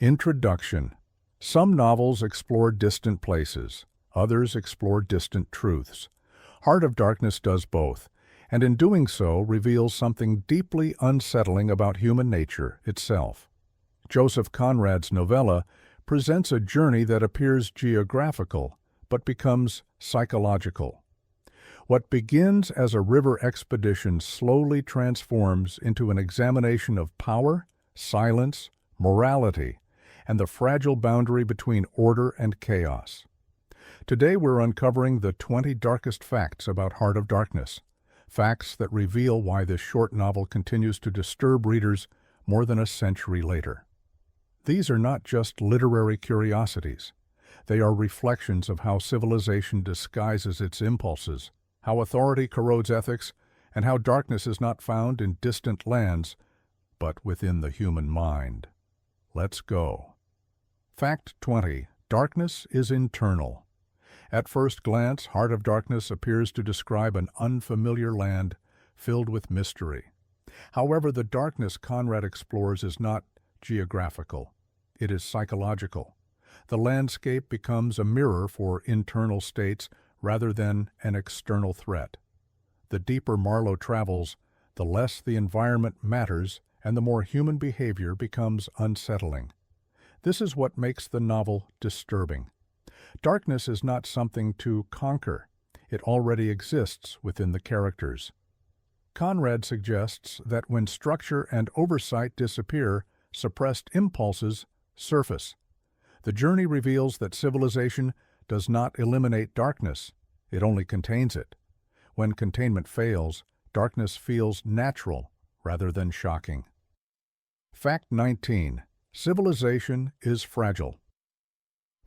Introduction. Some novels explore distant places, others explore distant truths. Heart of Darkness does both, and in doing so reveals something deeply unsettling about human nature itself. Joseph Conrad's novella presents a journey that appears geographical, but becomes psychological. What begins as a river expedition slowly transforms into an examination of power, silence, morality, and the fragile boundary between order and chaos. Today we're uncovering the 20 darkest facts about Heart of Darkness, facts that reveal why this short novel continues to disturb readers more than a century later. These are not just literary curiosities. They are reflections of how civilization disguises its impulses, how authority corrodes ethics, and how darkness is not found in distant lands, but within the human mind. Let's go. Fact 20. Darkness is internal. At first glance, Heart of Darkness appears to describe an unfamiliar land filled with mystery. However, the darkness Conrad explores is not geographical. It is psychological. The landscape becomes a mirror for internal states rather than an external threat. The deeper Marlowe travels, the less the environment matters and the more human behavior becomes unsettling. This is what makes the novel disturbing. Darkness is not something to conquer. It already exists within the characters. Conrad suggests that when structure and oversight disappear, suppressed impulses surface. The journey reveals that civilization does not eliminate darkness, it only contains it. When containment fails, darkness feels natural rather than shocking. Fact 19. Civilization is fragile.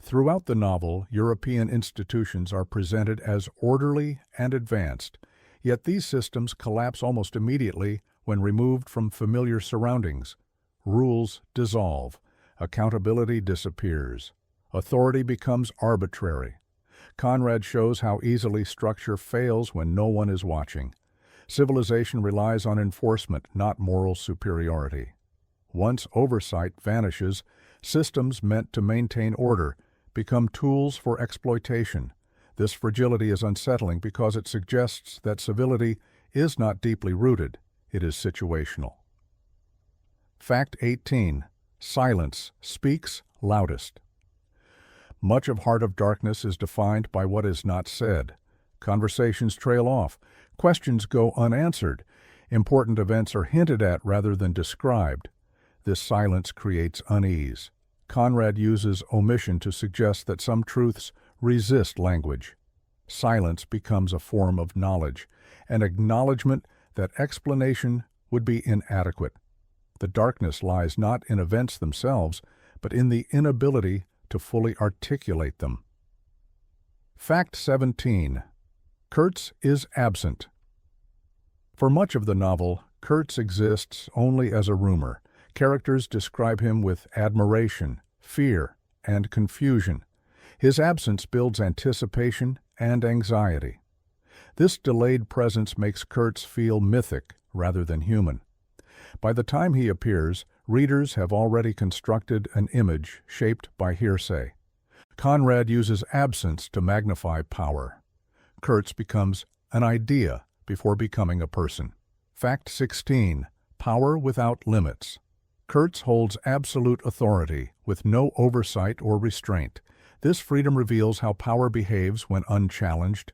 Throughout the novel, European institutions are presented as orderly and advanced, yet these systems collapse almost immediately when removed from familiar surroundings. Rules dissolve, accountability disappears, authority becomes arbitrary. Conrad shows how easily structure fails when no one is watching. Civilization relies on enforcement, not moral superiority. Once oversight vanishes, systems meant to maintain order become tools for exploitation. This fragility is unsettling because it suggests that civility is not deeply rooted, it is situational. Fact 18. Silence speaks loudest. Much of Heart of Darkness is defined by what is not said. Conversations trail off, questions go unanswered, important events are hinted at rather than described. This silence creates unease. Conrad uses omission to suggest that some truths resist language. Silence becomes a form of knowledge, an acknowledgement that explanation would be inadequate. The darkness lies not in events themselves, but in the inability to fully articulate them. Fact 17. Kurtz is absent. For much of the novel, Kurtz exists only as a rumor. Characters describe him with admiration, fear, and confusion. His absence builds anticipation and anxiety. This delayed presence makes Kurtz feel mythic rather than human. By the time he appears, readers have already constructed an image shaped by hearsay. Conrad uses absence to magnify power. Kurtz becomes an idea before becoming a person. Fact 16. Power without limits. Kurtz holds absolute authority, with no oversight or restraint. This freedom reveals how power behaves when unchallenged.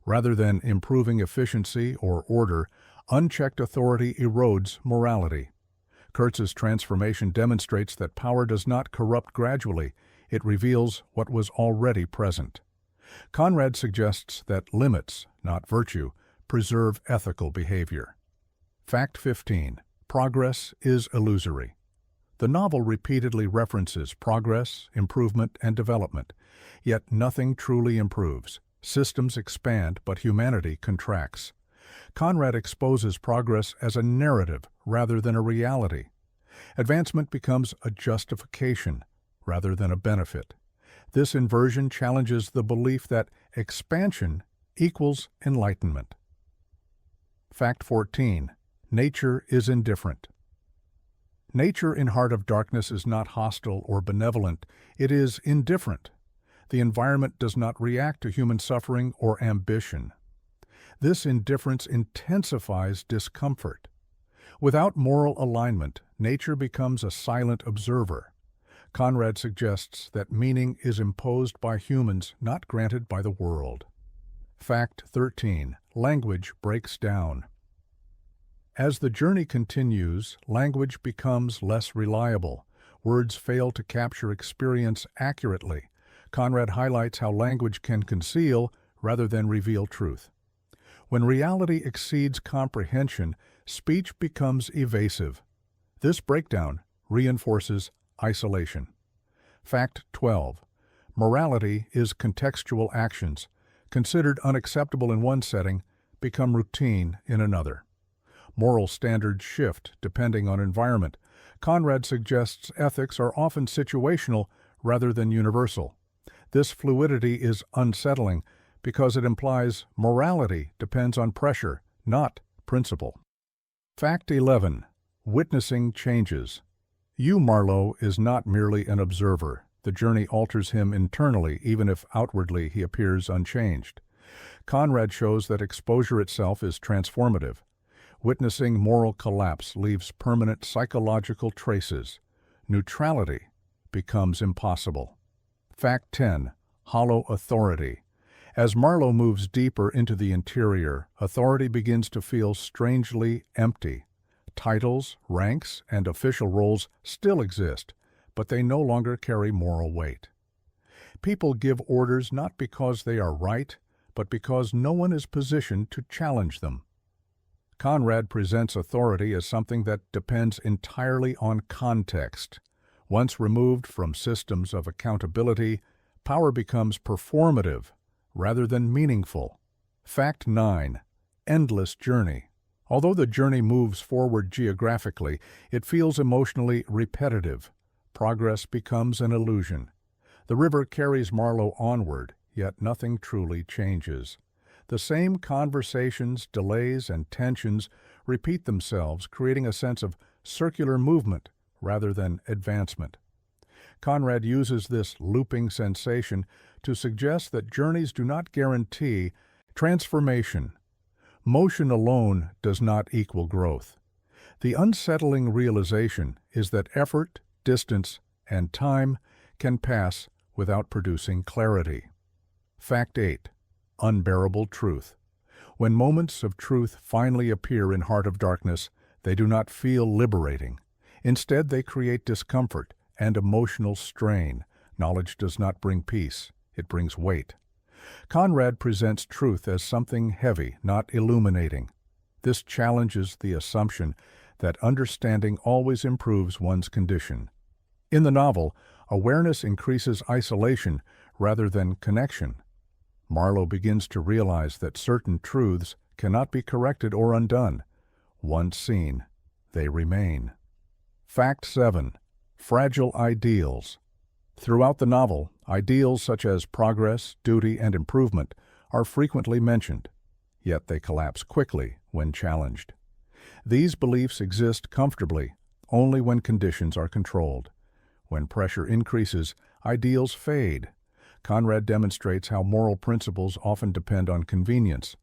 Rather than improving efficiency or order, unchecked authority erodes morality. Kurtz's transformation demonstrates that power does not corrupt gradually, it reveals what was already present. Conrad suggests that limits, not virtue, preserve ethical behavior. Fact 15. Progress is illusory. The novel repeatedly references progress, improvement, and development, yet nothing truly improves. Systems expand, but humanity contracts. Conrad exposes progress as a narrative rather than a reality. Advancement becomes a justification rather than a benefit. This inversion challenges the belief that expansion equals enlightenment. Fact 14. Nature is indifferent. Nature in Heart of Darkness is not hostile or benevolent, it is indifferent. The environment does not react to human suffering or ambition. This indifference intensifies discomfort. Without moral alignment, nature becomes a silent observer. Conrad suggests that meaning is imposed by humans, not granted by the world. Fact 13. Language breaks down. As the journey continues, language becomes less reliable. Words fail to capture experience accurately. Conrad highlights how language can conceal rather than reveal truth. When reality exceeds comprehension, speech becomes evasive. This breakdown reinforces isolation. Fact 12. Morality is contextual actions, considered unacceptable in one setting, become routine in another. Moral standards shift depending on environment. Conrad suggests ethics are often situational rather than universal. This fluidity is unsettling because it implies morality depends on pressure, not principle. Fact 11. Witnessing changes. Hugh Marlowe is not merely an observer. The journey alters him internally, even if outwardly he appears unchanged. Conrad shows that exposure itself is transformative. Witnessing moral collapse leaves permanent psychological traces. Neutrality becomes impossible. Fact 10. Hollow authority. As Marlowe moves deeper into the interior, authority begins to feel strangely empty. Titles, ranks, and official roles still exist, but they no longer carry moral weight. People give orders not because they are right, but because no one is positioned to challenge them. Conrad presents authority as something that depends entirely on context. Once removed from systems of accountability, power becomes performative rather than meaningful. Fact 9. Endless journey. Although the journey moves forward geographically, it feels emotionally repetitive. Progress becomes an illusion. The river carries Marlowe onward, yet nothing truly changes. The same conversations, delays, and tensions repeat themselves, creating a sense of circular movement rather than advancement. Conrad uses this looping sensation to suggest that journeys do not guarantee transformation. Motion alone does not equal growth. The unsettling realization is that effort, distance, and time can pass without producing clarity. Fact 8. Unbearable truth. When moments of truth finally appear in Heart of Darkness, they do not feel liberating. Instead, they create discomfort and emotional strain. Knowledge does not bring peace, it brings weight. Conrad presents truth as something heavy, not illuminating. This challenges the assumption that understanding always improves one's condition. In the novel, awareness increases isolation rather than connection. Marlowe begins to realize that certain truths cannot be corrected or undone. Once seen, they remain. Fact 7. Fragile ideals. Throughout the novel, ideals such as progress, duty, and improvement are frequently mentioned, yet they collapse quickly when challenged. These beliefs exist comfortably only when conditions are controlled. When pressure increases, ideals fade. Conrad demonstrates how moral principles often depend on convenience.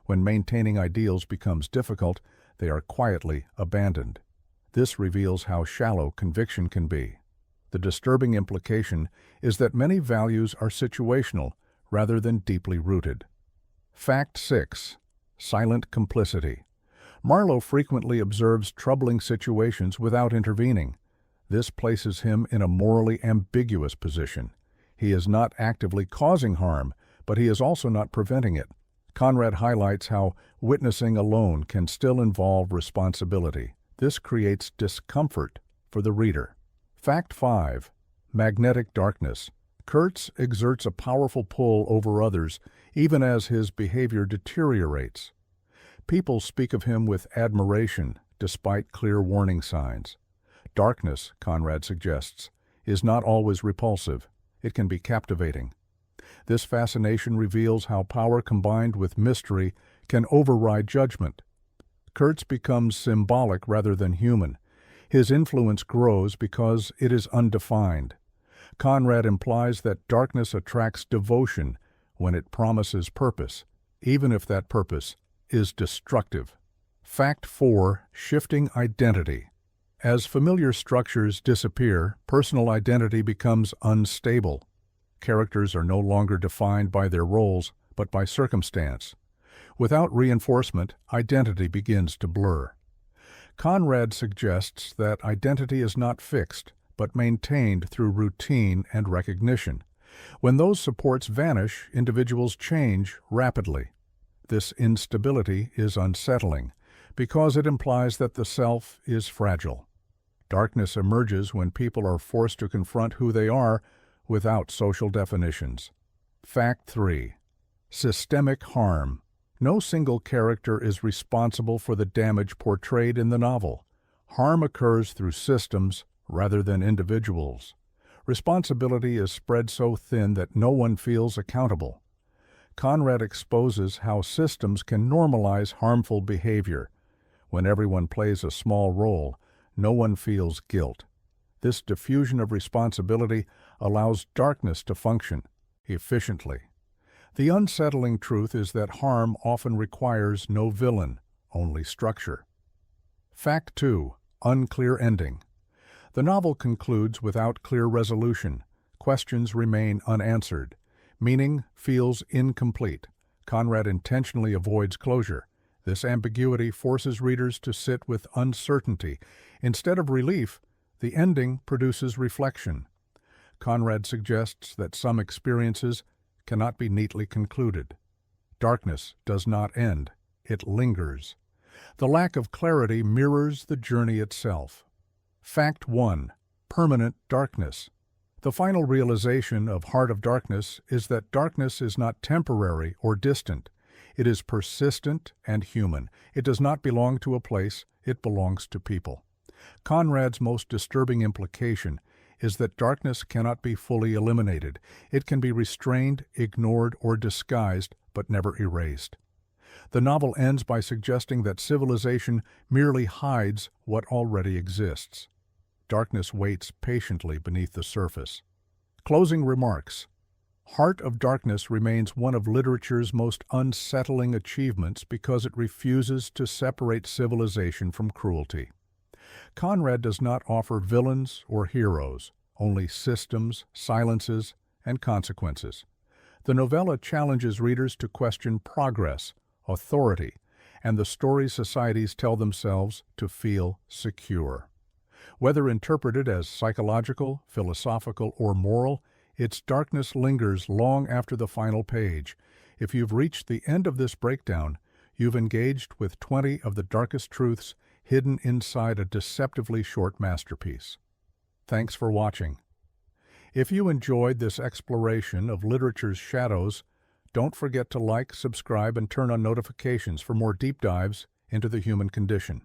When maintaining ideals becomes difficult, they are quietly abandoned. This reveals how shallow conviction can be. The disturbing implication is that many values are situational rather than deeply rooted. Fact 6. Silent complicity. Marlowe frequently observes troubling situations without intervening. This places him in a morally ambiguous position. He is not actively causing harm, but he is also not preventing it. Conrad highlights how witnessing alone can still involve responsibility. This creates discomfort for the reader. Fact 5. Magnetic darkness. Kurtz exerts a powerful pull over others, even as his behavior deteriorates. People speak of him with admiration, despite clear warning signs. Darkness, Conrad suggests, is not always repulsive. It can be captivating. This fascination reveals how power combined with mystery can override judgment. Kurtz becomes symbolic rather than human. His influence grows because it is undefined. Conrad implies that darkness attracts devotion when it promises purpose, even if that purpose is destructive. Fact 4. Shifting identity. As familiar structures disappear, personal identity becomes unstable. Characters are no longer defined by their roles, but by circumstance. Without reinforcement, identity begins to blur. Conrad suggests that identity is not fixed, but maintained through routine and recognition. When those supports vanish, individuals change rapidly. This instability is unsettling, because it implies that the self is fragile. Darkness emerges when people are forced to confront who they are without social definitions. Fact 3. Systemic harm. No single character is responsible for the damage portrayed in the novel. Harm occurs through systems rather than individuals. Responsibility is spread so thin that no one feels accountable. Conrad exposes how systems can normalize harmful behavior. When everyone plays a small role, no one feels guilt. This diffusion of responsibility allows darkness to function efficiently. The unsettling truth is that harm often requires no villain, only structure. Fact 2. Unclear ending. The novel concludes without clear resolution. Questions remain unanswered. Meaning feels incomplete. Conrad intentionally avoids closure. This ambiguity forces readers to sit with uncertainty. Instead of relief, the ending produces reflection. Conrad suggests that some experiences cannot be neatly concluded. Darkness does not end, it lingers. The lack of clarity mirrors the journey itself. Fact 1. Permanent darkness. The final realization of Heart of Darkness is that darkness is not temporary or distant. It is persistent and human. It does not belong to a place, it belongs to people. Conrad's most disturbing implication is that darkness cannot be fully eliminated. It can be restrained, ignored, or disguised, but never erased. The novel ends by suggesting that civilization merely hides what already exists. Darkness waits patiently beneath the surface. Closing remarks. Heart of Darkness remains one of literature's most unsettling achievements because it refuses to separate civilization from cruelty. Conrad does not offer villains or heroes, only systems, silences, and consequences. The novella challenges readers to question progress, authority, and the stories societies tell themselves to feel secure. Whether interpreted as psychological, philosophical, or moral, its darkness lingers long after the final page. If you've reached the end of this breakdown, you've engaged with 20 of the darkest truths hidden inside a deceptively short masterpiece. Thanks for watching. If you enjoyed this exploration of literature's shadows, don't forget to like, subscribe, and turn on notifications for more deep dives into the human condition.